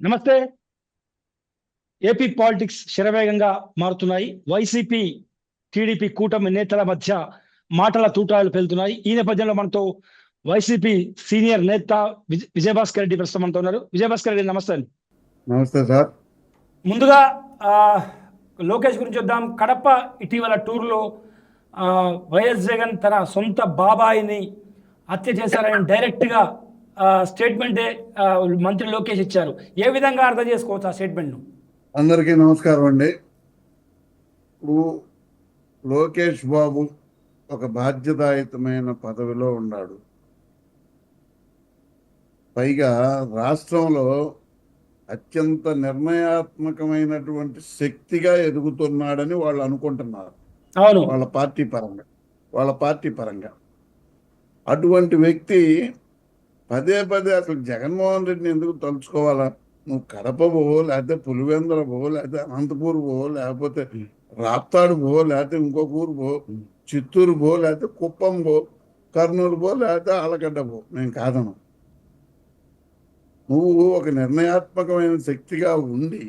నమస్తే. AP politics శరవేగంగా మారుతున్నాయి. వైసీపీ టీడీపీ కూటమి నేతల మధ్య మాటల తూటాలు పెళ్తున్నాయి. ఈ నేపథ్యంలో మనతో వైసీపీ సీనియర్ నేత విజయభాస్కర్ రెడ్డి ప్రస్తుతం మనతో ఉన్నారు. విజయభాస్కర్ రెడ్డి నమస్తే. నమస్తే సార్. ముందుగా లోకేష్ గురించి వద్దాం. కడప ఇటీవల టూర్లో వైఎస్ జగన్ తన సొంత బాబాయిని హత్య చేశారని డైరెక్ట్గా స్టేట్మెంటే మంత్రి లోకేష్ ఇచ్చారు. ఏ విధంగా అర్థం చేసుకోవచ్చు ఆ స్టేట్మెంట్ను? అందరికీ నమస్కారం అండి. ఇప్పుడు లోకేష్ బాబు ఒక బాధ్యతాయుతమైన పదవిలో ఉన్నాడు. పైగా రాష్ట్రంలో అత్యంత నిర్ణయాత్మకమైనటువంటి శక్తిగా ఎదుగుతున్నాడని వాళ్ళు అనుకుంటున్నారు. అవును, వాళ్ళ పార్టీ పరంగా అటువంటి వ్యక్తి పదే పదే అసలు జగన్మోహన్ రెడ్డిని ఎందుకు తలుచుకోవాలా? నువ్వు కడప పోవో, లేకపోతే పులివెందుల పోవో, లేకపోతే అనంతపూర్ పోవో, లేకపోతే రాప్తాడు పో, లేకపోతే ఇంకొక ఊరు పో, చిత్తూరు పో, లేకపోతే కుప్పం పో, కర్నూలు పో, లేకపోతే ఆలగడ్డ పో, నేను కాదను. నువ్వు ఒక నిర్ణయాత్మకమైన శక్తిగా ఉండి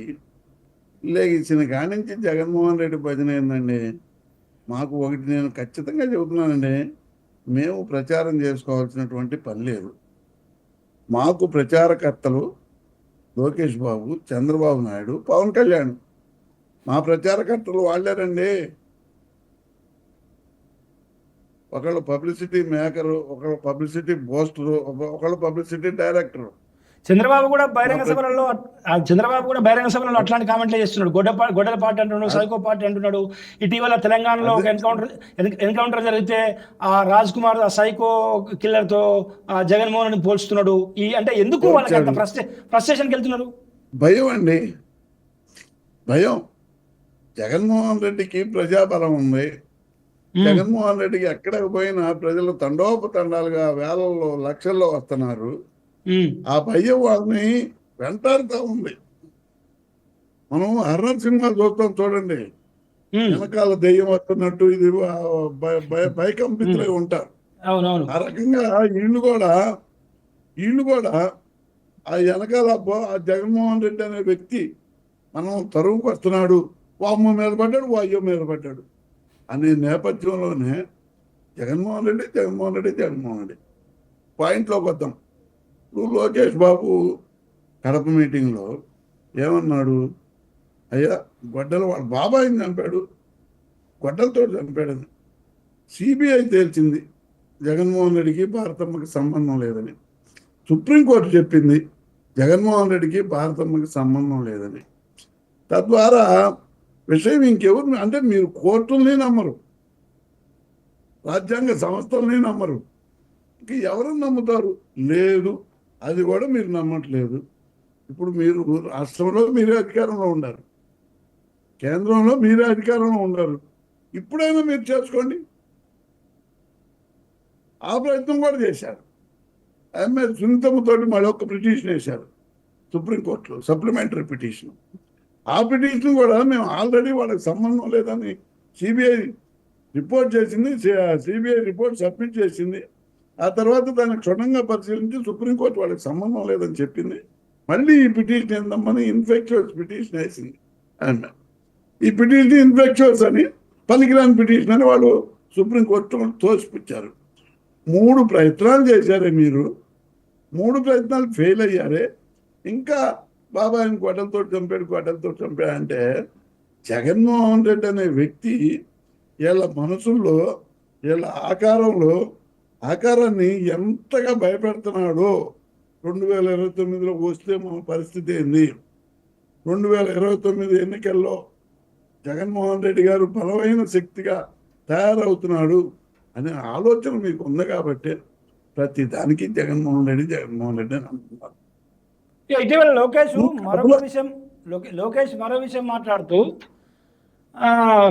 లేచిన కానించి జగన్మోహన్ రెడ్డి భజన ఏందండి? మాకు ఒకటి నేను ఖచ్చితంగా చెబుతున్నానండి, మేము ప్రచారం చేసుకోవాల్సినటువంటి పని లేదు. మాకు ప్రచారకర్తలు లోకేష్ బాబు, చంద్రబాబు నాయుడు, పవన్ కళ్యాణ్. మా ప్రచారకర్తలు వాళ్ళేనండి. ఒకళ్ళు పబ్లిసిటీ మేకరు, ఒకళ్ళు పబ్లిసిటీ బోస్టరు, ఒకళ్ళు పబ్లిసిటీ డైరెక్టరు. చంద్రబాబు కూడా బహిరంగ సభలలో అట్లాంటి కామెంట్లు చేస్తున్నాడు. గొడ్డల పార్టీ అంటున్నాడు, సైకో పార్టీ అంటున్నాడు. ఇటీవల తెలంగాణలో ఒక ఎన్కౌంటర్ జరిగితే ఆ రాజ్ కుమార్ ఆ సైకో కిల్లర్ తో జగన్మోహన్ రెడ్డిని పోల్చుతున్నాడు. అంటే ఎందుకు వాళ్ళకి అంత ఫ్రస్ట్రేషన్కి వెళ్తున్నారు? భయం అండి, భయం. జగన్మోహన్ రెడ్డికి ప్రజాబలం ఉంది. జగన్మోహన్ రెడ్డికి ఎక్కడికి పోయినా ప్రజలు తండోపతండాలుగా వేలల్లో లక్షల్లో వస్తున్నారు. ఆ భయం వాళ్ళని వెంటాడుతూ ఉంది. మనం హర్రర్ సినిమాలు చూస్తాం చూడండి, వెనకాల దెయ్యం వస్తున్నట్టు ఇది భయకంపితులై ఉంటారు. ఆ రకంగా వీళ్ళు కూడా ఆ వెనకాల ఆ జగన్మోహన్ రెడ్డి అనే వ్యక్తి మనం తరువుకు వస్తున్నాడు, వామ్మ మీద పడ్డాడు, వాయ్య మీద పడ్డాడు అనే నేపథ్యంలోనే జగన్మోహన్ రెడ్డి పాయింట్లోకి వద్దాం. ఇప్పుడు లోకేష్ బాబు కడప మీటింగ్లో ఏమన్నాడు? అయ్యా, గొడ్డలు వాళ్ళ బాబాయిని చంపాడు, గొడ్డలతో చంపాడని సిబిఐ తేల్చింది. జగన్మోహన్ రెడ్డికి భారతమ్మకి సంబంధం లేదని సుప్రీంకోర్టు చెప్పింది. జగన్మోహన్ రెడ్డికి భారతమ్మకి సంబంధం లేదని. తద్వారా విషయం ఇంకెవరు అంటే మీరు కోర్టుల్ని నమ్మరు, రాజ్యాంగ సంస్థల్ని నమ్మరు, ఇంక ఎవరు నమ్ముతారు? లేదు, అది కూడా మీరు నమ్మట్లేదు. ఇప్పుడు మీరు రాష్ట్రంలో మీరే అధికారంలో ఉన్నారు, కేంద్రంలో మీరే అధికారంలో ఉన్నారు. ఇప్పుడైనా మీరు చేసుకోండి. ఆ ప్రయత్నం కూడా చేశారు. ఆమె సునీతమ్మతోటి మళ్ళీ ఒక పిటిషన్ వేశారు సుప్రీంకోర్టులో, సప్లిమెంటరీ పిటిషన్. ఆ పిటిషన్ కూడా మేము ఆల్రెడీ వాళ్ళకి సంబంధం లేదని సిబిఐ రిపోర్ట్ చేసింది. సిబిఐ రిపోర్ట్ సబ్మిట్ చేసింది. ఆ తర్వాత దాన్ని క్షుణ్ణంగా పరిశీలించి సుప్రీంకోర్టు వాళ్ళకి సంబంధం లేదని చెప్పింది. మళ్ళీ ఈ పిటిషన్ ఏందమ్మని ఇన్ఫెక్చువస్ పిటిషన్ వేసింది. అండ్ ఈ పిటిషన్ ఇన్ఫెక్చువస్ అని, పనికిరాని పిటిషన్ అని వాళ్ళు సుప్రీంకోర్టు తోసిపుచ్చారు. 3 ప్రయత్నాలు చేశారే మీరు, 3 ప్రయత్నాలు ఫెయిల్ అయ్యారే. ఇంకా బాబాయిని గొడ్డలతో చంపాడు అంటే జగన్మోహన్ రెడ్డి అనే వ్యక్తి వీళ్ళ మనసుల్లో, వీళ్ళ ఆకారాన్ని ఎంతగా భయపెడుతున్నాడో. 2029లో వస్తే మన పరిస్థితి ఏంది? 2029 ఎన్నికల్లో జగన్మోహన్ రెడ్డి గారు బలమైన శక్తిగా తయారవుతున్నాడు అనే ఆలోచన మీకు ఉంది కాబట్టి ప్రతి దానికి జగన్మోహన్ రెడ్డి అని అంటున్నారు. ఇటీవల లోకేష్ మరో విషయం మాట్లాడుతూ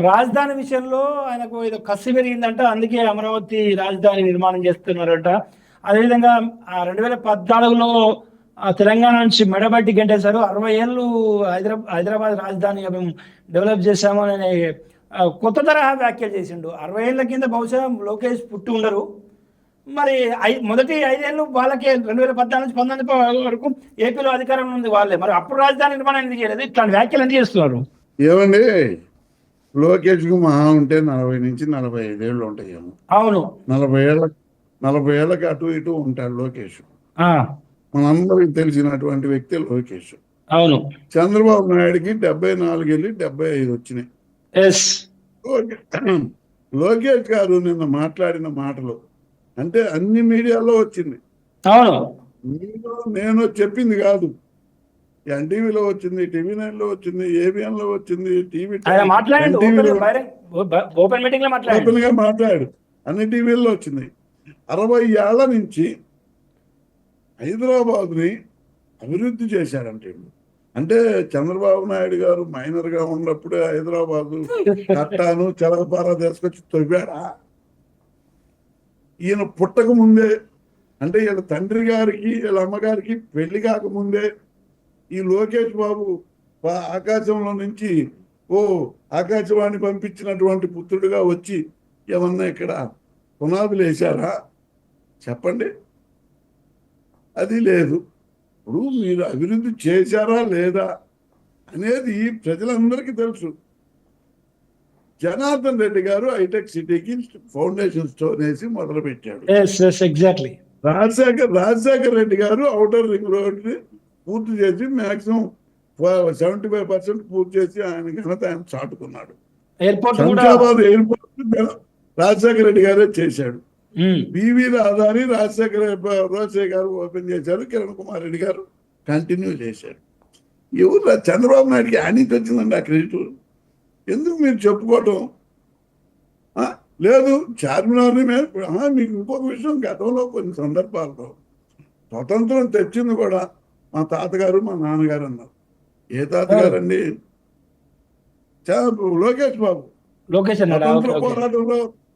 రాజధాని విషయంలో ఆయనకు ఏదో కసి పెరిగిందంట, అందుకే అమరావతి రాజధాని నిర్మాణం చేస్తున్నారట. అదేవిధంగా 2014లో తెలంగాణ నుంచి మెడబట్టి గంటేశారు. 60 ఏళ్ళు హైదరాబాద్ రాజధానిగా మేము డెవలప్ చేశాము అనే కొత్త తరహా వ్యాఖ్యలు చేసిండు. 60 ఏళ్ళ కింద బహుశా లోకేష్ పుట్టి ఉండరు. మరి మొదటి 5 ఏళ్ళు వాళ్ళకే 2014 నుంచి 19 వరకు ఏపీలో అధికారం ఉంది వాళ్ళే. మరి అప్పుడు రాజధాని నిర్మాణం ఎందుకు చేయలేదు? ఇట్లాంటి వ్యాఖ్యలు ఎందుకు చేస్తున్నారు? ఏమండి, లోకేష్కి మహా ఉంటే 40 నుంచి 45 ఏళ్ళు ఉంటాయేమో. అవును. 40 ఏళ్ళకి అటు ఇటు ఉంటాడు లోకేష్. ఆ, మనందరికి తెలిసినటువంటి వ్యక్తి లోకేష్. అవును. చంద్రబాబు నాయుడుకి 74 వెళ్ళి 75 వచ్చినాయి. ఎస్. లోకేష్ గారు నిన్న మాట్లాడిన మాటలు అంటే అన్ని మీడియాలో వచ్చింది. అవును. నేను చెప్పింది కాదు, ఎన్టీవీలో వచ్చింది, టీవీ9లో వచ్చింది, ఏబిఎన్లో వచ్చింది, టీవీ ఆయన మాట్లాడండి, ఓపెన్ మీటింగ్ లో మాట్లాడండి. ఓపెన్ గా మాట్లాడు, అన్ని టీవీల్లో వచ్చింది. 60 ఏళ్ల నుంచి హైదరాబాద్ని అభివృద్ధి చేశారంటే, అంటే చంద్రబాబు నాయుడు గారు మైనర్ గా ఉన్నప్పుడే హైదరాబాదు కట్టాను చెలగపార తీసుకొచ్చి తొవ్వాడా? ఈయన పుట్టక ముందే, అంటే వీళ్ళ తండ్రి గారికి వీళ్ళ అమ్మగారికి పెళ్లి కాకముందే ఈ లోకేష్ బాబు ఆకాశంలో నుంచి ఆకాశవాణి పంపించినటువంటి పుత్రుడిగా వచ్చి ఏమన్నా ఇక్కడ పునాదులు వేశారా? చెప్పండి. అది లేదు. ఇప్పుడు మీరు అభివృద్ధి చేశారా లేదా అనేది ప్రజలందరికీ తెలుసు. జనార్దన్ రెడ్డి గారు హైటెక్ సిటీకి ఫౌండేషన్ స్టోన్ వేసి మొదలు పెట్టాడు. ఎగ్జాక్ట్లీ. రాజశేఖర్ రెడ్డి గారు ఔటర్ రింగ్ రోడ్ ని పూర్తి చేసి మాక్సిమం 75% పూర్తి చేసి ఆయన ఘనత ఆయన చాటుకున్నాడు. శంషాబాద్ ఎయిర్పోర్ట్ రాజశేఖర రెడ్డి గారే చేశాడు. పివి రాధాని రోసే గారు ఓపెన్ చేశారు, కిరణ్ కుమార్ రెడ్డి గారు కంటిన్యూ చేశారు. ఎవరు చంద్రబాబు నాయుడికి ఆయనకి వచ్చిందండి ఆ క్రెడిట్? ఎందుకు మీరు చెప్పుకోవటం లేదు? చార్మినార్ని మీకు ఇంకొక విషయం, గతంలో కొన్ని సందర్భాల్లో స్వతంత్రం తెచ్చింది కూడా మా తాతగారు మా నాన్నగారు అన్నారు. ఏ తాతగారండి? లోకేష్ బాబు.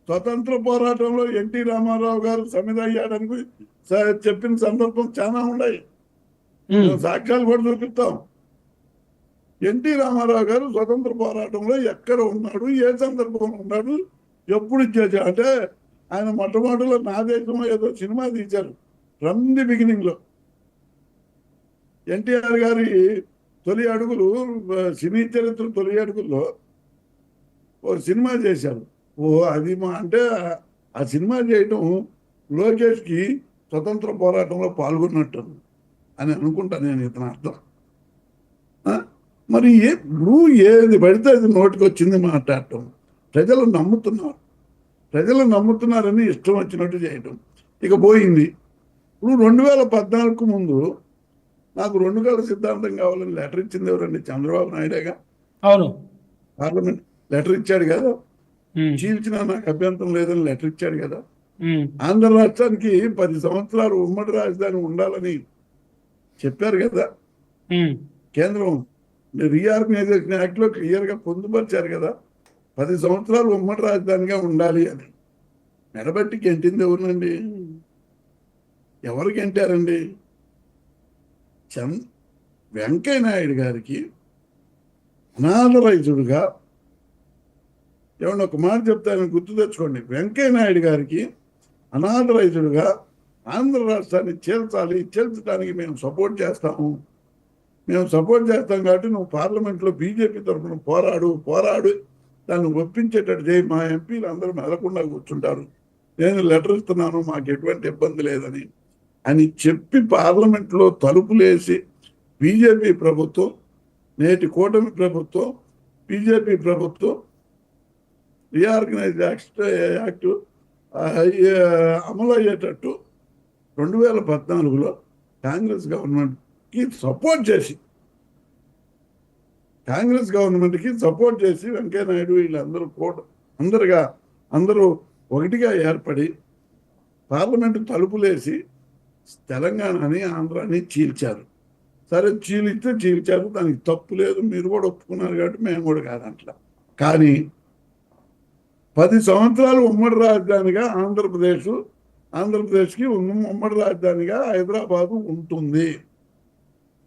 స్వతంత్ర పోరాటంలో ఎన్టీ రామారావు గారు సమిధ అయ్యాడని చెప్పిన సందర్భం చాలా ఉన్నాయి. సాక్ష్యాలు కూడా చూపిస్తాం. ఎన్టీ రామారావు గారు స్వతంత్ర పోరాటంలో ఎక్కడ ఉన్నాడు, ఏ సందర్భంలో ఉన్నాడు, ఎప్పుడు ఇచ్చేసాడు అంటే ఆయన మొట్టమొదటిలో నా దేశంలో ఏదో సినిమా తీశారు ఫ్రమ్ ది బిగినింగ్ లో. ఎన్టీఆర్ గారి తొలి అడుగులు, సినీ చరిత్ర తొలి అడుగుల్లో ఒక సినిమా చేశారు. అది అంటే ఆ సినిమా చేయటం లోకేష్కి స్వతంత్ర పోరాటంలో పాల్గొన్నట్టు అని అనుకుంటా నేను. ఇతను అర్థం మరి ఇప్పుడు ఏది పడితే అది నోటికి వచ్చింది మాట్లాడటం. ప్రజలు నమ్ముతున్నారని ఇష్టం వచ్చినట్టు చేయటం ఇక పోయింది. ఇప్పుడు 2014 ముందు నాకు 2 కళ్ళ సిద్ధాంతం కావాలని లెటర్ ఇచ్చింది ఎవరండి? చంద్రబాబు నాయుడేగా. అవును. పార్లమెంట్ లెటర్ ఇచ్చాడు కదా, చీల్చినా నాకు అభ్యంతరం లేదని లెటర్ ఇచ్చాడు కదా. ఆంధ్ర రాష్ట్రానికి 10 సంవత్సరాలు ఉమ్మడి రాజధాని ఉండాలని చెప్పారు కదా. కేంద్రం రీఆర్గనైజేషన్ యాక్ట్ లో క్లియర్ గా పొందుపరిచారు కదా, 10 సంవత్సరాలు ఉమ్మడి రాజధానిగా ఉండాలి అని. మెడబట్టి గెంటింది ఎవరినండి? ఎవరు గెంటారండి? వెంకయ్య నాయుడు గారికి అనాథరైజుడుగా, ఏమన్నా ఒక మాట చెప్తాను గుర్తు తెచ్చుకోండి. వెంకయ్య నాయుడు గారికి అనాథరైజుడుగా ఆంధ్ర రాష్ట్రాన్ని చేల్చడానికి మేము సపోర్ట్ చేస్తాం కాబట్టి నువ్వు పార్లమెంట్లో బీజేపీ తరఫున పోరాడు దాన్ని ఒప్పించేటట్టు చేయి, మా ఎంపీలు అందరూ మెదలకుండా కూర్చుంటారు, నేను లెటర్ ఇస్తున్నాను, మాకు ఎటువంటి ఇబ్బంది లేదని అని చెప్పి పార్లమెంట్లో తలుపులేసి బీజేపీ ప్రభుత్వం, నేటి కూటమి ప్రభుత్వం, బీజేపీ ప్రభుత్వం రీఆర్గనైజ్ యాక్ట్ అమలు అయ్యేటట్టు 2014లో కాంగ్రెస్ గవర్నమెంట్కి సపోర్ట్ చేసి వెంకయ్య నాయుడు వీళ్ళందరూ అందరూ ఒకటిగా ఏర్పడి పార్లమెంటు తలుపులేసి తెలంగాణని ఆంధ్రాని చీల్చారు. సరే, చీల్చారు, దానికి తప్పు లేదు, మీరు కూడా ఒప్పుకున్నారు కాబట్టి మేము కూడా కాదంట్లా. కానీ 10 సంవత్సరాలు ఉమ్మడి రాజధానిగా ఆంధ్రప్రదేశ్కి ఉమ్మడి రాజధానిగా హైదరాబాదు ఉంటుంది.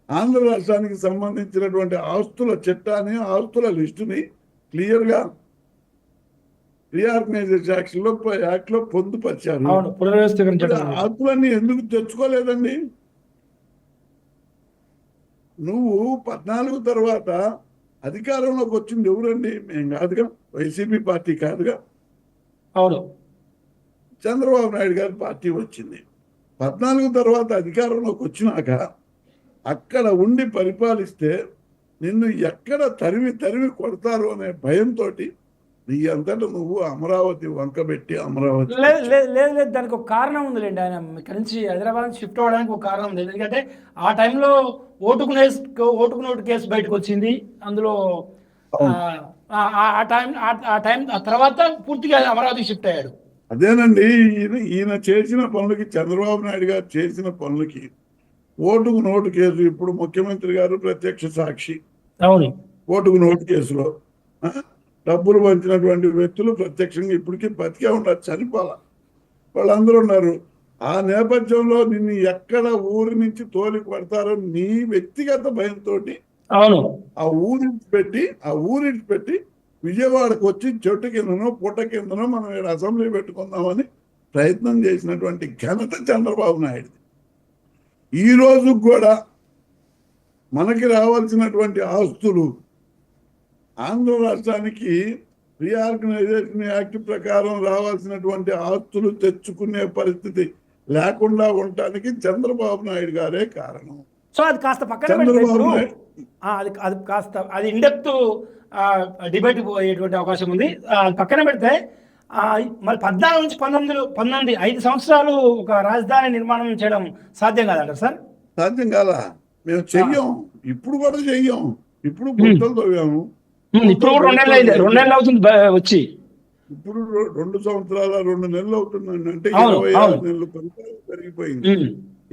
ఆంధ్ర రాష్ట్రానికి సంబంధించినటువంటి ఆస్తుల చట్టాన్ని, ఆస్తుల లిస్టుని క్లియర్గా రీఆర్గనైజేషన్ యాక్ట్లో పొందుపరిచారు. అవును, పునర్వ్యవస్థీకరించడం మరి ఆ హక్కులన్నీ ఎందుకు తెచ్చుకోలేదండి? నువ్వు 14 తర్వాత అధికారంలోకి వచ్చింది ఎవరండి? మేము కాదుగా, వైసీపీ పార్టీ కాదుగా, అవును. చంద్రబాబు నాయుడు గారి పార్టీ వచ్చింది. 14 తర్వాత అధికారంలోకి వచ్చినాక అక్కడ ఉండి పరిపాలిస్తే నిన్ను ఎక్కడ తరిమి కొడతారు అనే భయంతో నీ అంతటా నువ్వు అమరావతి వంకబెట్టి అమరావతి లేదు లేదు లేదు లేదు, దానికి ఒక కారణం ఉందిలేండి. ఆయన ఇక్కడ నుంచి హైదరాబాద్ నుంచి షిఫ్ట్ అవ్వడానికి ఒక కారణం ఉంది. ఎందుకంటే ఆ టైంలో ఓటుకు నోటు కేసు బయటకు వచ్చింది. అందులో అవును. ఆ తర్వాత పూర్తిగా అమరావతికి షిఫ్ట్ అయ్యాడు. అదేనండి, ఈయన చేసిన పనులకి, చంద్రబాబు నాయుడు గారు చేసిన పనులకి ఓటుకు నోటు కేసు, ఇప్పుడు ముఖ్యమంత్రి గారు ప్రత్యక్ష సాక్షి. అవును. ఓటుకు నోటు కేసులో డబ్బులు పంచినటువంటి వ్యక్తులు ప్రత్యక్షంగా ఇప్పటికీ బతికే ఉన్నారు, చనిపోవాల వాళ్ళందరూ ఉన్నారు. ఆ నేపథ్యంలో నిన్ను ఎక్కడ ఊరి నుంచి తోలి పడతారో నీ వ్యక్తిగత భయంతో అవును, ఆ ఊరించి పెట్టి విజయవాడకు వచ్చి చెట్టు కిందనో పుట్ట కిందనో మనం ఇక్కడ అసెంబ్లీ పెట్టుకుందామని ప్రయత్నం చేసినటువంటి ఘనత చంద్రబాబు నాయుడు. ఈ రోజు కూడా మనకి రావాల్సినటువంటి ఆస్తులు, ఆంధ్ర రాష్ట్రానికి రీఆర్గనైజేషన్ యాక్ట్ ప్రకారం రావాల్సినటువంటి ఆస్తులు తెచ్చుకునే పరిస్థితి లేకుండా ఉండటానికి చంద్రబాబు నాయుడు గారే కారణం. సో అది కాస్త పక్కన చంద్రబాబు నాయుడు అది కాస్త అది ఇండెప్త్ డిబేట్ పోయేటువంటి అవకాశం ఉంది. పక్కన పెడితే మరి 14 నుంచి 19 5 సంవత్సరాలు ఒక రాజధాని నిర్మాణం చేయడం సాధ్యం కాదంటారు సార్? సాధ్యం కాదా? మేము చెయ్యం, ఇప్పుడు కూడా చెయ్యం. ఇప్పుడు గుంతలు తవ్వాము. ఇప్పుడు 2 నెలలు అయింది, 2 నెలలు అవుతుంది వచ్చి. ఇప్పుడు 2 సంవత్సరాల 2 నెలలు అవుతుందండి. అంటే 26 నెలల పరిపాలన జరిగిపోయింది.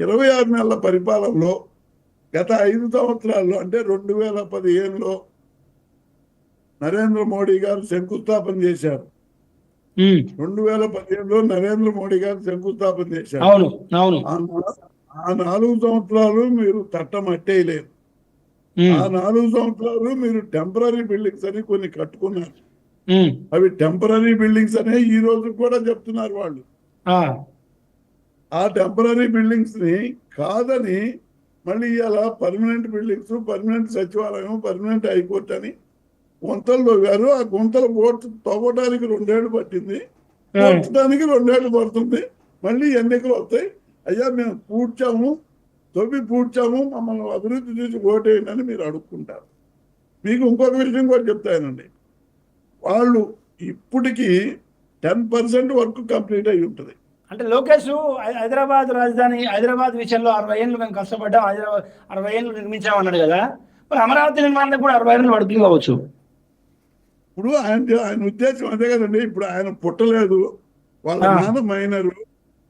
26 నెలల పరిపాలనలో గత 5 సంవత్సరాల్లో, అంటే 2015లో నరేంద్ర మోడీ గారు శంకుస్థాపన చేశారు. 2015లో నరేంద్ర మోడీ గారు శంకుస్థాపన చేశారు. అవును అవును. ఆ 4 సంవత్సరాలు మీరు తట్టమట్టేయలేదు. ఆ 4 సంవత్సరాలు మీరు టెంపరీ బిల్డింగ్స్ అని కొన్ని కట్టుకున్నారు. అవి టెంపరీ బిల్డింగ్స్ అనే ఈ రోజు కూడా చెప్తున్నారు వాళ్ళు. ఆ టెంపరీ బిల్డింగ్స్ ని కాదని మళ్ళీ ఇలా పర్మనెంట్ బిల్డింగ్స్, పర్మనెంట్ సచివాలయం, పర్మనెంట్ హైకోర్టు అని గుంతలు తవ్వారు. ఆ గుంతలు తవ్వడానికి 2 ఏళ్ళు పట్టింది, పూడ్చడానికి 2 ఏళ్ళు పడుతుంది. మళ్ళీ ఎన్నికలు వస్తాయి, అయ్యా మేము పూడ్చాము మమ్మల్ని అభివృద్ధి చేసి ఓటేయండి అని మీరు అడుక్కుంటారు. మీకు ఇంకొక విషయం కూడా చెప్తానండి, వాళ్ళు ఇప్పటికీ 10% వర్క్ కంప్లీట్ అయి ఉంటుంది. అంటే లోకేష్ హైదరాబాద్ రాజధాని, హైదరాబాద్ విషయంలో 60 ఏళ్ళు మేము కష్టపడ్డాం, హైదరాబాద్ 60 ఏళ్ళు నిర్మించామన్నాడు కదా, మరి అమరావతి నిర్మాణానికి కూడా 60 ఏళ్ళు పడుతుంది కావచ్చు. ఇప్పుడు ఆయన ఉద్దేశం అదే కదండి. ఇప్పుడు ఆయన పుట్టలేదు, వాళ్ళ నాన్న మైనరు,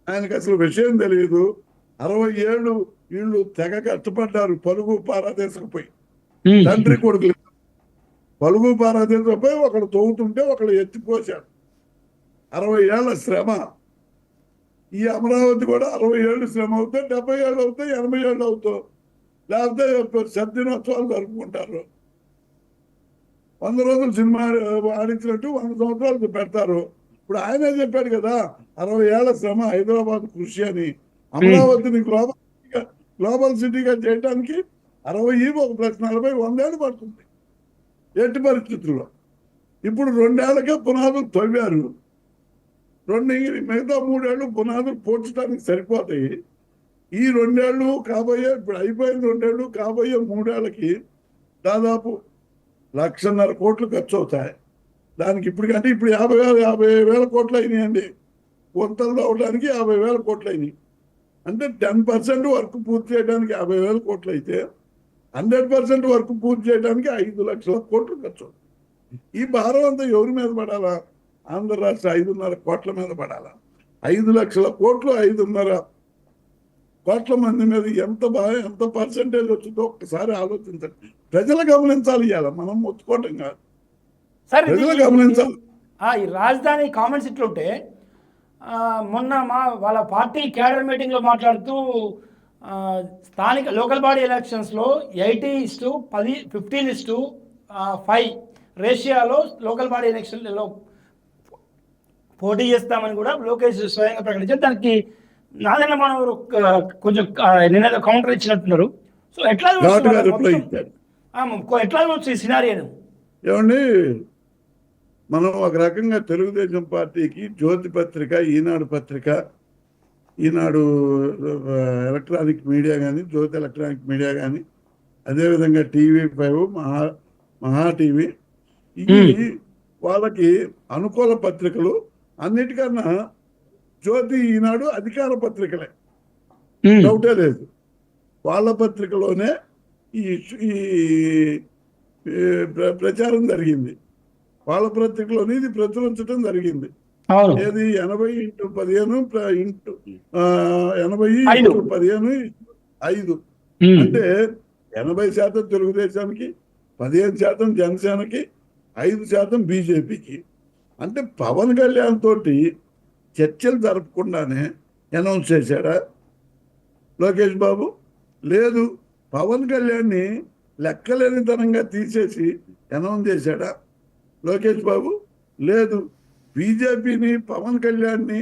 ఆయనకు అసలు విషయం తెలియదు. 60 ఏళ్ళు వీళ్ళు తెగ కష్టపడ్డారు, పలుగు పారాదేశకపోయి. తండ్రి కొడుకులు పలుగు పారాదేశకపోయి ఒకడు తవ్వుతుంటే ఒకడు ఎత్తిపోశాడు. 60 ఏళ్ల శ్రమ. ఈ అమరావతి కూడా 60 ఏళ్ళు శ్రమ అవుతాయి, 70 ఏళ్ళు అవుతాయి, 80 ఏళ్ళు అవుతాయి. లేకపోతే శతదినోత్సవాలు జరుపుకుంటారు. 100 రోజులు సినిమా ఆడించినట్టు 100 సంవత్సరాలు పెడతారు. ఇప్పుడు ఆయనే చెప్పాడు కదా, 60 ఏళ్ల శ్రమ హైదరాబాద్ కృషి అని. అమరావతిని గ్లోబల్ సిటీగా చేయడానికి 60 + 40 100 ఏళ్ళు పడుతుంది ఎట్టి పరిస్థితుల్లో. ఇప్పుడు 2 ఏళ్లకే పునాదులు తవ్వారు. మిగతా 3 ఏళ్ళు పునాదులు పోడ్చడానికి సరిపోతాయి. ఈ 2 ఏళ్ళు కాబోయే, ఇప్పుడు అయిపోయిన 2 ఏళ్ళు కాబోయే 3 ఏళ్ళకి దాదాపు 1,50,000 కోట్లు ఖర్చు అవుతాయి. దానికి ఇప్పటికంటే ఇప్పుడు 50,000 కోట్లు అయినాయండి. గుంతలు తవ్వడానికి 50,000 కోట్లు అయినాయి. అంటే 10% వర్క్ పూర్తి చేయడానికి 50,000 కోట్లు అయితే 100% వర్క్ పూర్తి చేయడానికి 5 లక్షల కోట్లు ఖర్చు అవుతుంది. ఈ భారం అంతా ఎవరి మీద పడాలా? ఆంధ్ర రాష్ట్ర 5.5 కోట్ల మీద పడాలా? 5 లక్షల కోట్లు 5.5 కోట్ల మంది మీద ఎంత పర్సెంటేజ్ వచ్చిందో ఒక్కసారి ఆలోచించండి. ప్రజలు గమనించాలి, ఇవ్వాలి, మనం మొత్తుకోవటం కాదు, ప్రజలు గమనించాలి. ఈ రాజధాని కామెంట్స్ ఇట్లుంటే, మొన్న వాళ్ళ పార్టీ క్యాడర్ మీటింగ్లో మాట్లాడుతూ స్థానిక లోకల్ బాడీ ఎలక్షన్స్లో 80:10 15:5 రేషియోలో లోకల్ బాడీ ఎలక్షన్లలో పోటీ చేస్తామని కూడా లోకేష్ స్వయంగా ప్రకటించారు. దానికి నాదెండ్ల మనోహర్ కొంచెం నిన్న కౌంటర్ ఇచ్చినట్టున్నారు. సో ఎట్లా చూస్తున్నారు ఘాటుగా రిప్లై మొత్తం? ఇచ్చారు. ఎట్లా చూడొచ్చు ఈ సినారియోను? ఏమండి, మనం ఒక రకంగా తెలుగుదేశం పార్టీకి జ్యోతి పత్రిక, ఈనాడు పత్రిక, ఈనాడు ఎలక్ట్రానిక్ మీడియా కానీ, జ్యోతి ఎలక్ట్రానిక్ మీడియా కానీ, అదేవిధంగా TV5, మహా టీవీ, ఇవి వాళ్ళకి అనుకూల పత్రికలు. అన్నిటికన్నా జ్యోతి, ఈనాడు అధికార పత్రికలే, డౌటే లేదు. వాళ్ళ పత్రికలోనే ఈ ఈ ప్రచారం జరిగింది. వాళ్ళ పత్రికలోనే ఇది ప్రచురించడం జరిగింది. ఏది 80x15 80x15 అంటే 80% తెలుగుదేశానికి, 15% జనసేనకి, 5% బీజేపీకి. అంటే పవన్ కళ్యాణ్ తోటి చర్చలు జరపకుండానే అనౌన్స్ చేశాడా లోకేష్ బాబు? లేదు. పవన్ కళ్యాణ్ని లెక్కలేనితనంగా తీసేసి అనౌన్స్ చేశాడా లోకేష్ బాబు? లేదు. బీజేపీని, పవన్ కళ్యాణ్ని,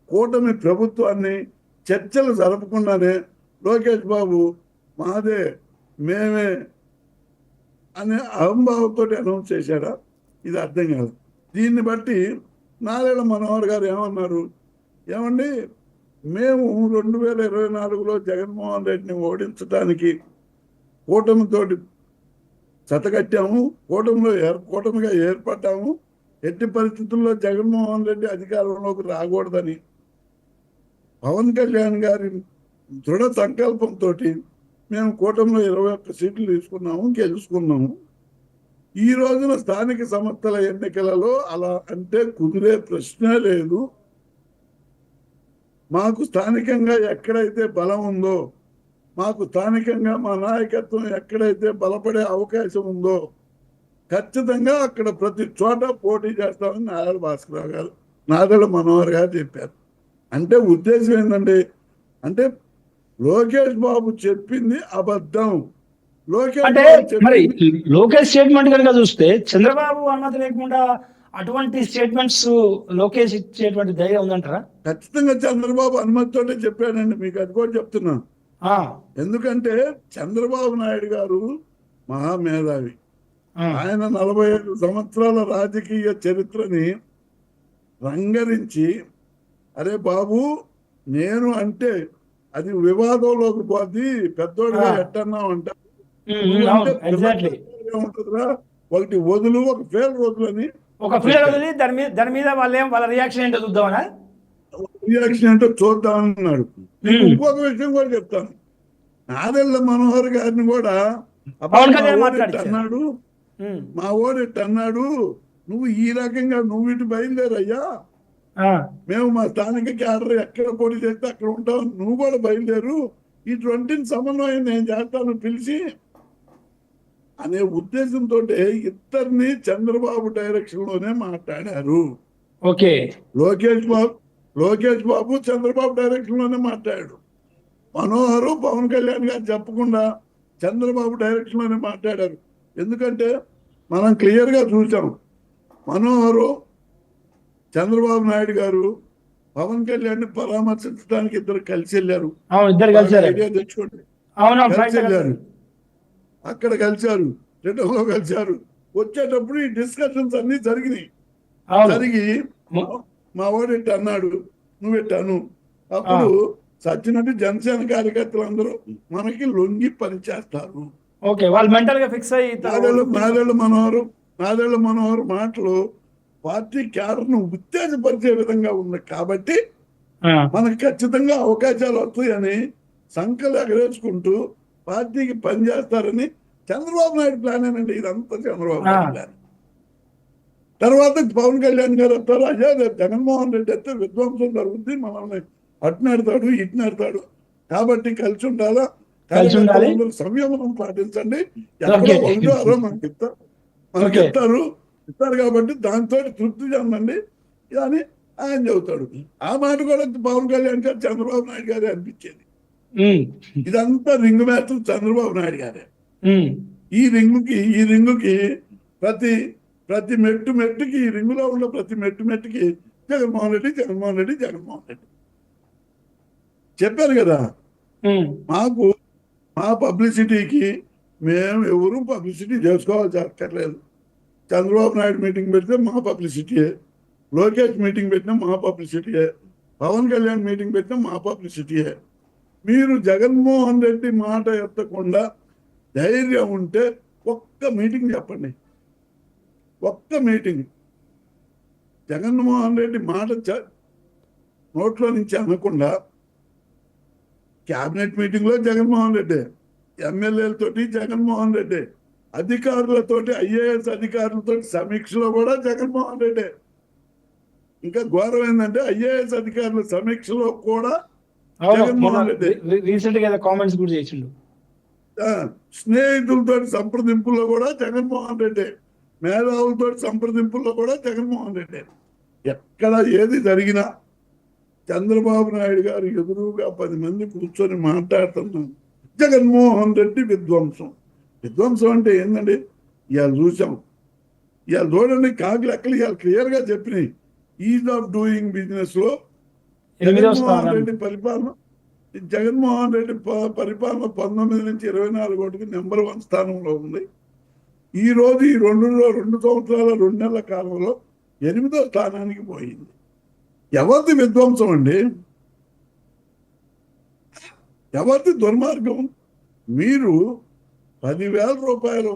కూటమి ప్రభుత్వాన్ని చర్చలు జరపకుండానే లోకేష్ బాబు మాదే, మేమే అనే అహంభావంతో అనౌన్స్ చేశాడా? ఇది అర్థం కాదు. దీన్ని బట్టి నాదెండ్ల మనోహర్ గారు ఏమన్నారు? ఏమండి, మేము 2024లో జగన్మోహన్ రెడ్డిని ఓడించడానికి కూటమితోటి సతకట్టాము, కూటమిగా ఏర్పడ్డాము. ఎట్టి పరిస్థితుల్లో జగన్మోహన్ రెడ్డి అధికారంలోకి రాకూడదని పవన్ కళ్యాణ్ గారి దృఢ సంకల్పంతో మేము కూటమిలో 21 సీట్లు తీసుకున్నాము, గెలుచుకున్నాము. ఈ రోజున స్థానిక సంస్థల ఎన్నికలలో అలా అంటే కుదిరే ప్రశ్నే లేదు. మాకు స్థానికంగా ఎక్కడైతే బలం ఉందో, మాకు స్థానికంగా మా నాయకత్వం ఎక్కడైతే బలపడే అవకాశం ఉందో ఖచ్చితంగా అక్కడ ప్రతి చోట పోటీ చేస్తామని నాదెండ్ల భాస్కరరావు గారు, నాదెండ్ల మనోహర్ గారు చెప్పారు. అంటే ఉద్దేశం ఏంటంటే, అంటే లోకేష్ బాబు చెప్పింది అబద్ధం. అంటే మరి లోకేష్ స్టేట్మెంట్ కనుక చూస్తే చంద్రబాబు అనుమతి లేకుండా అటువంటి స్టేట్మెంట్స్ లోకేష్ ఇచ్చేటువంటి ధైర్యం ఉందంటారా? ఖచ్చితంగా చంద్రబాబు అనుమతితోనే చెప్పానండి. మీకు అది కూడా చెప్తున్నాను. ఎందుకంటే చంద్రబాబు నాయుడు గారు మహామేధావి. ఆయన 45 సంవత్సరాల రాజకీయ చరిత్రని రంగరించి, అరే బాబు నేను అంటే అది వివాదంలోకి పోద్ది, పెద్దోడుగా ఎట్టన్నావు అంటారు, ఉంటుందిరా, ఒకటి వదులు, ఒక ఫెయిల్ వదులని, ఒక ఫెయిల్ వదిలి దాని మీద వాళ్ళ రియాక్షన్ ఏంటో చూద్దామనా, రియాక్షన్ ఏంటో చూద్దామన్నాడు. నేను ఇంకొక విషయం కూడా చెప్తాను. నాదెండ్ల మనోహర్ గారిని కూడా అన్నాడు, మా ఓడు అన్నాడు, నువ్వు ఈ రకంగా నువ్వు ఇటు బయలుదేరయ్యా, మేము మా స్థానిక క్యాడర్ ఎక్కడ పోటీ చేస్తే అక్కడ ఉంటావు, నువ్వు కూడా బయలుదేరు, ఇటువంటి సమన్వయం నేను చేస్తాను పిలిచి అనే ఉద్దేశంతో ఇద్దరిని చంద్రబాబు డైరెక్షన్ లోనే మాట్లాడారు. ఓకే, లోకేష్ బాబు చంద్రబాబు డైరెక్షన్ లోనే మాట్లాడాడు. మనోహరు పవన్ కళ్యాణ్ గారు చెప్పకుండా చంద్రబాబు డైరెక్షన్ లోనే మాట్లాడారు. ఎందుకంటే మనం క్లియర్ గా చూసాం, మనోహరు, చంద్రబాబు నాయుడు గారు పవన్ కళ్యాణ్ ని పరామర్శించడానికి ఇద్దరు కలిసి వెళ్ళారు. ఐడియా తెచ్చుకోండి. కలిసి వెళ్ళారు, అక్కడ కలిశారు, రిటర్న్లో కలిశారు. వచ్చేటప్పుడు ఈ డిస్కషన్స్ అన్ని జరిగినాయి. జరిగి మా వాడు ఇట్ట అన్నాడు, నువ్వు ఇట్టాను. అప్పుడు సచ్చినట్టు జనసేన కార్యకర్తలందరూ మనకి లొంగి పనిచేస్తారు. నాదెండ్ల మనోహర్ మాటలు పార్టీ క్యాడర్ను ఉత్తేజపరిచే విధంగా ఉంది కాబట్టి మనకు ఖచ్చితంగా అవకాశాలు వస్తాయని సంకలు ఎగరేసుకుంటూ పార్టీకి పనిచేస్తారని చంద్రబాబు నాయుడు ప్లాన్ ఏనండి. ఇదంతా చంద్రబాబు నాయుడు ప్లాన్. తర్వాత పవన్ కళ్యాణ్ గారు వస్తారు, అయ్యా జగన్మోహన్ రెడ్డి అయితే విధ్వంసం జరుగుతుంది, మనల్ని అటు నడతాడు ఇటు నడతాడు, కాబట్టి కలిసి ఉండాలా, సంయమనం పాటించండి, ఎక్కడో ఒకటో మనకి ఇస్తారు కాబట్టి దాంతో తృప్తి చెందండి అని ఆయన చెబుతాడు. ఆ మాట కూడా పవన్ కళ్యాణ్ గారు చంద్రబాబు నాయుడు గారే అనిపించేది. ఇదంతా రింగు మ్యాచ్ చంద్రబాబు నాయుడు గారే. ఈ రింగుకి ప్రతి మెట్టుకి, ఈ రింగులో ఉన్న ప్రతి మెట్టుకి జగన్మోహన్ రెడ్డి జగన్మోహన్ రెడ్డి జగన్మోహన్ రెడ్డి చెప్పారు కదా. మాకు మా పబ్లిసిటీకి మేము ఎవరు పబ్లిసిటీ చేసుకోవాల్సి అక్కర్లేదు. చంద్రబాబు నాయుడు మీటింగ్ పెడితే మా పబ్లిసిటీయే, లోకేష్ మీటింగ్ పెట్టినా మా పబ్లిసిటీయే, పవన్ కళ్యాణ్ మీటింగ్ పెట్టినా మా పబ్లిసిటీయే. మీరు జగన్మోహన్ రెడ్డి మాట ఎత్తకుండా ధైర్యం ఉంటే ఒక్క మీటింగ్ చెప్పండి, ఒక్క మీటింగ్. జగన్మోహన్ రెడ్డి మాట నోట్లో నుంచి అనకుండా క్యాబినెట్ మీటింగ్లో జగన్మోహన్ రెడ్డి, ఎమ్మెల్యేలతోటి జగన్మోహన్ రెడ్డి, అధికారులతోటి ఐఏఎస్ అధికారులతో సమీక్షలో కూడా జగన్మోహన్ రెడ్డి. ఇంకా ఘోరం ఏంటంటే ఐఏఎస్ అధికారుల సమీక్షలో కూడా జగన్మోహన్ రెడ్డి. రీసెంట్ గా కామెంట్స్ కూడా చేసిండు. స్నేహితులతో సంప్రదింపుల్లో కూడా జగన్మోహన్ రెడ్డి, మేధావులతో సంప్రదింపుల్లో కూడా జగన్మోహన్ రెడ్డి. ఎక్కడ ఏది జరిగినా చంద్రబాబు నాయుడు గారు ఎదురుగా 10 మంది కూర్చొని మాట్లాడుతున్నాం. జగన్మోహన్ రెడ్డి విధ్వంసం. విధ్వంసం అంటే ఏంటండి? ఇవాళ చూసాం, ఇవాళ చూడండి, కాకి లెక్కలు ఇవాళ క్లియర్గా చెప్పినాయి. ఈజ్ ఆఫ్ డూయింగ్ బిజినెస్ లో జగన్మోహన్ రెడ్డి పరిపాలన, జగన్మోహన్ రెడ్డి పరిపాలన 19 నుంచి 24 వరకు నెంబర్ 1 స్థానంలో ఉంది. ఈ రోజు ఈ 2 సంవత్సరాల 2 నెలల కాలంలో 8వ స్థానానికి పోయింది. ఎవరిది విధ్వంసం అండి? ఎవరిది దుర్మార్గం? మీరు 10,000 రూపాయలు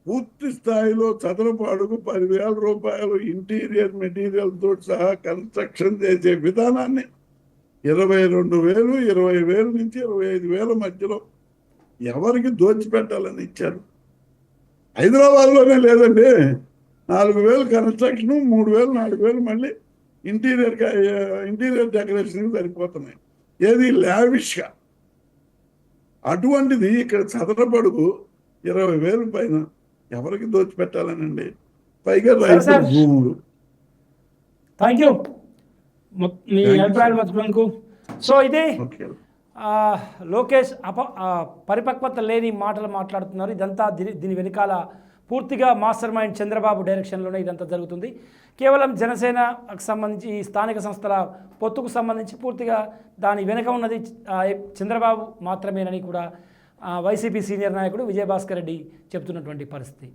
పూర్తి స్థాయిలో చదరపు అడుగు 10,000 రూపాయలు ఇంటీరియర్ మెటీరియల్ తోటి సహా కన్స్ట్రక్షన్ చేసే విధానాన్ని 22,000, 20,000 నుంచి 25,000 మధ్యలో ఎవరికి దోచిపెట్టాలని ఇచ్చారు? హైదరాబాద్లోనే లేదండి, 4,000 కన్స్ట్రక్షన్, 3,000, 4,000 మళ్ళీ ఇంటీరియర్ డెకరేషన్ సరిపోతున్నాయి. ఏది లావిష్గా. అటువంటిది ఇక్కడ చదరపడుగు 20,000 పైన ఎవరికి దోచిపెట్టాలనండి? పైగా రైతు భూములు. థ్యాంక్ యూ మీ అభిప్రాయాలు మర్చిపోయినందుకు. సో ఇది లోకేష్ పరిపక్వత లేని మాటలు మాట్లాడుతున్నారు. ఇదంతా దీని వెనకాల పూర్తిగా మాస్టర్ మైండ్ చంద్రబాబు డైరెక్షన్లోనే ఇదంతా జరుగుతుంది. కేవలం జనసేనకు సంబంధించి ఈ స్థానిక సంస్థల పొత్తుకు సంబంధించి పూర్తిగా దాని వెనుక ఉన్నది చంద్రబాబు మాత్రమేనని కూడా వైసీపీ సీనియర్ నాయకుడు విజయభాస్కర్ రెడ్డి చెప్తున్నటువంటి పరిస్థితి.